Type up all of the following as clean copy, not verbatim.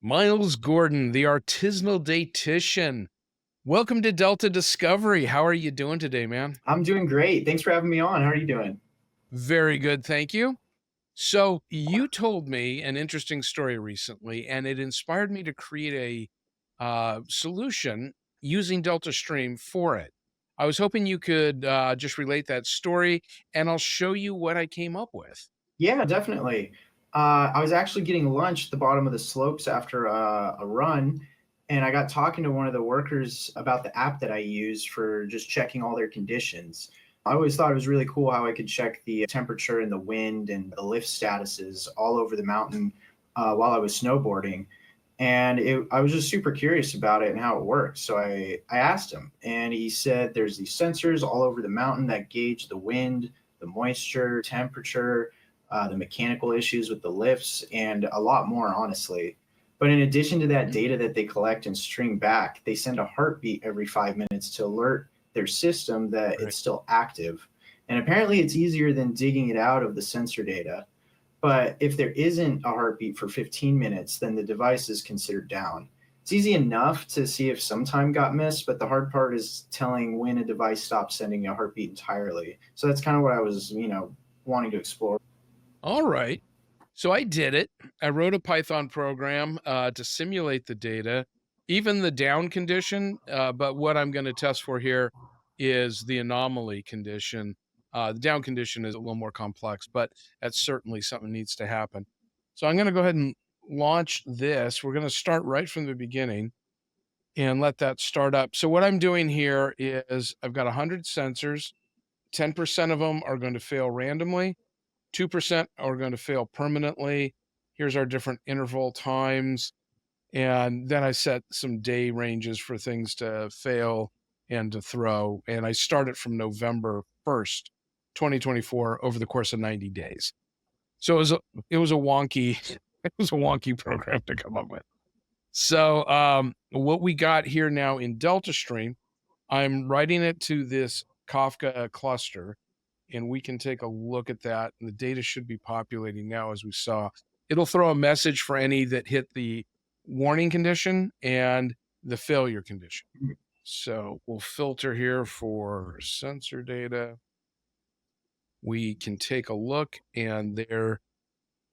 Miles Gordon, the artisanal dietitian. Welcome to Delta Discovery. How are you doing today, man? I'm doing great. Thanks for having me on. How are you doing? Very good, thank you. So, you told me an interesting story recently, and it inspired me to create a solution using DeltaStream for it. I was hoping you could just relate that story, and I'll show you what I came up with. Yeah, definitely. I was actually getting lunch at the bottom of the slopes after a run, and I got talking to one of the workers about the app that I use for just checking all their conditions. I always thought it was really cool how I could check the temperature and the wind and the lift statuses all over the mountain while I was snowboarding. I was just super curious about it and how it works. So I asked him, and he said there's these sensors all over the mountain that gauge the wind, the moisture, temperature, the mechanical issues with the lifts, and a lot more, honestly. But in addition to that Mhm. data that they collect and stream back, they send a heartbeat every 5 minutes to alert their system that Right. it's still active. And apparently, it's easier than digging it out of the sensor data. But if there isn't a heartbeat for 15 minutes, then the device is considered down. It's easy enough to see if some time got missed, but the hard part is telling when a device stops sending a heartbeat entirely. So that's kind of what I was, wanting to explore. All right. So I did it. I wrote a Python program to simulate the data, even the down condition. But what I'm going to test for here is the anomaly condition. The down condition is a little more complex, but that's certainly something that needs to happen. So I'm going to go ahead and launch this. We're going to start right from the beginning and let that start up. So what I'm doing here is I've got 100 sensors. 10% of them are going to fail randomly. 2% are going to fail permanently. Here's our different interval times. And then I set some day ranges for things to fail and to throw. And I started from November 1st, 2024 over the course of 90 days. So it was a wonky, it was a wonky program to come up with. So what we got here now in DeltaStream, I'm writing it to this Kafka cluster, and we can take a look at that. And the data should be populating now, as we saw. It'll throw a message for any that hit the warning condition and the failure condition. So we'll filter here for sensor data. We can take a look, and there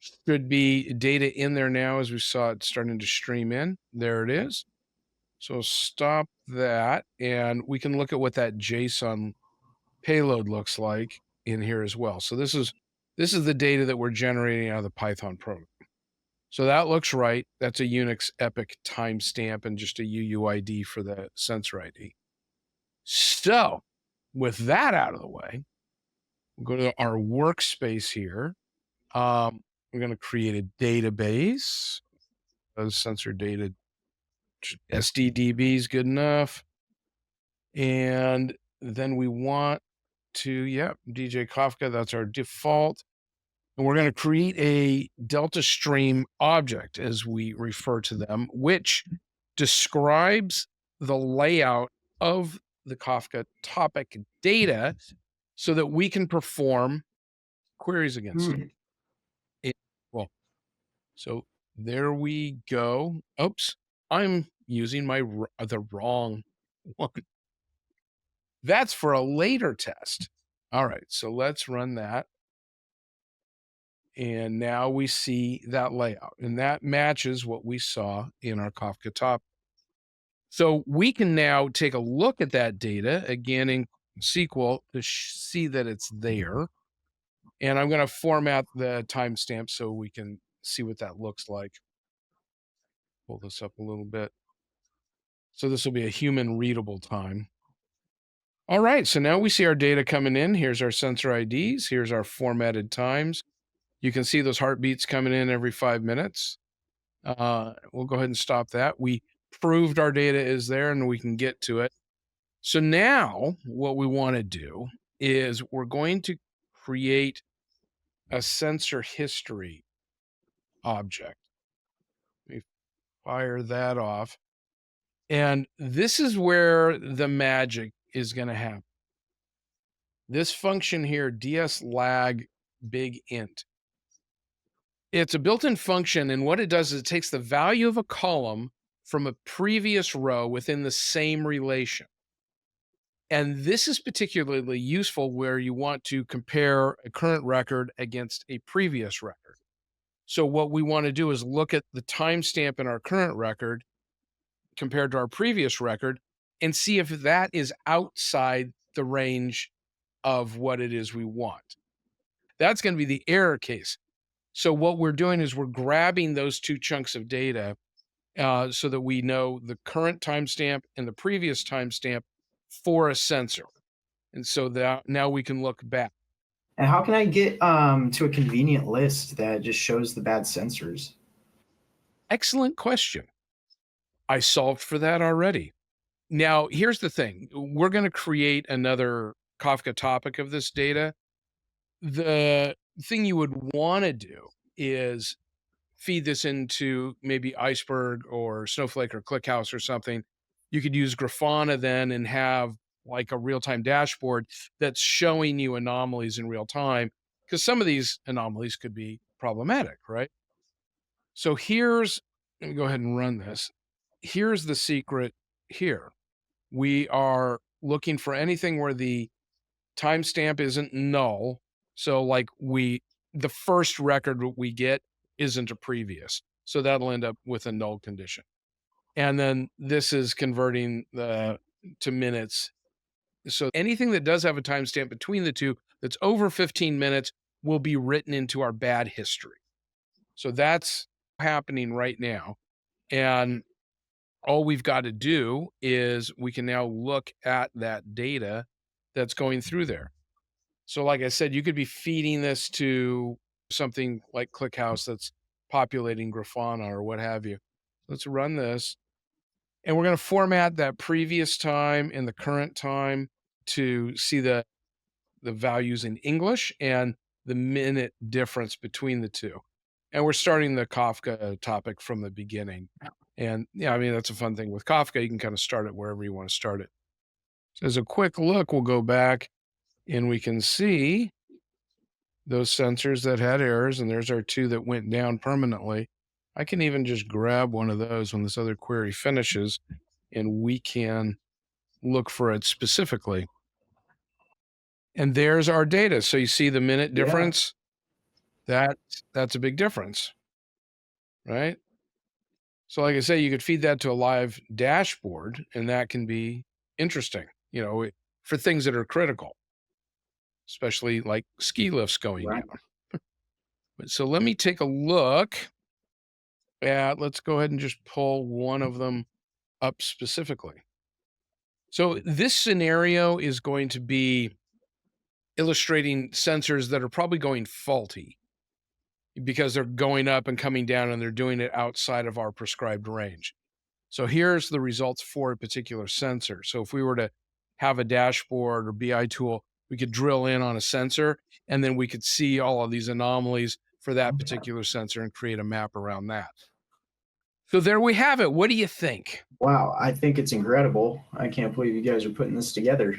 should be data in there now, as we saw it starting to stream in. There it is. So stop that, and we can look at what that JSON payload looks like in here as well. So this is the data that we're generating out of the Python program. So that looks right. That's a Unix epic timestamp and just a UUID for the sensor ID. So with that out of the way, we'll go to our workspace here. We're going to create a database. Sensor data SDDB is good enough. And then we want to, DJ Kafka, that's our default. And we're going to create a DeltaStream object, as we refer to them, which describes the layout of the Kafka topic data so that we can perform queries against it. Hmm. Well, so there we go. Oops, I'm using the wrong one. That's for a later test. All right, so let's run that. And now we see that layout, and that matches what we saw in our Kafka top. So we can now take a look at that data again in SQL to see that it's there. And I'm going to format the timestamp so we can see what that looks like. Pull this up a little bit. So this will be a human readable time. All right, so now we see our data coming in. Here's our sensor IDs. Here's our formatted times. You can see those heartbeats coming in every 5 minutes. We'll go ahead and stop that. We proved our data is there and we can get to it. So now what we want to do is we're going to create a sensor history object. We fire that off. And this is where the magic is going to happen. This function here, dslag big int, It's a built-in function, and what it does is it takes the value of a column from a previous row within the same relation. And this is particularly useful where you want to compare a current record against a previous record. So what we want to do is look at the timestamp in our current record compared to our previous record and see if that is outside the range of what it is we want. That's going to be the error case. So what we're doing is we're grabbing those two chunks of data so that we know the current timestamp and the previous timestamp for a sensor. And so that now we can look back. And how can I get to a convenient list that just shows the bad sensors? Excellent question. I solved for that already. Now, here's the thing. We're going to create another Kafka topic of this data. The thing you would want to do is feed this into maybe Iceberg or Snowflake or ClickHouse or something. You could use Grafana then and have like a real-time dashboard that's showing you anomalies in real time, because some of these anomalies could be problematic, right? So let me go ahead and run this. Here's the secret here. We are looking for anything where the timestamp isn't null. So like the first record we get isn't a previous. So that'll end up with a null condition. And then this is converting to minutes. So anything that does have a timestamp between the two that's over 15 minutes will be written into our bad history. So that's happening right now. And all we've got to do is we can now look at that data that's going through there. So like I said, you could be feeding this to something like ClickHouse that's populating Grafana or what have you. Let's run this. And we're going to format that previous time and the current time to see the values in English and the minute difference between the two. And we're starting the Kafka topic from the beginning. And yeah, I mean, that's a fun thing with Kafka. You can kind of start it wherever you want to start it. So as a quick look, we'll go back and we can see those sensors that had errors, and there's our two that went down permanently. I can even just grab one of those when this other query finishes, and we can look for it specifically. And there's our data. So you see the minute Yeah. difference? That's a big difference, right? So like I say, you could feed that to a live dashboard, and that can be interesting, for things that are critical, especially like ski lifts going Right. down. So let me take a look at, let's go ahead and just pull one of them up specifically. So this scenario is going to be illustrating sensors that are probably going faulty because they're going up and coming down and they're doing it outside of our prescribed range. So here's the results for a particular sensor. So if we were to have a dashboard or BI tool, we could drill in on a sensor and then we could see all of these anomalies for that particular sensor and create a map around that. So there we have it. What do you think? Wow, I think it's incredible. I can't believe you guys are putting this together.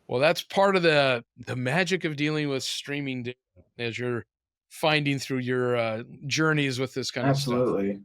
Well, that's part of the magic of dealing with streaming data as you're finding through your journeys with this kind of stuff. Absolutely.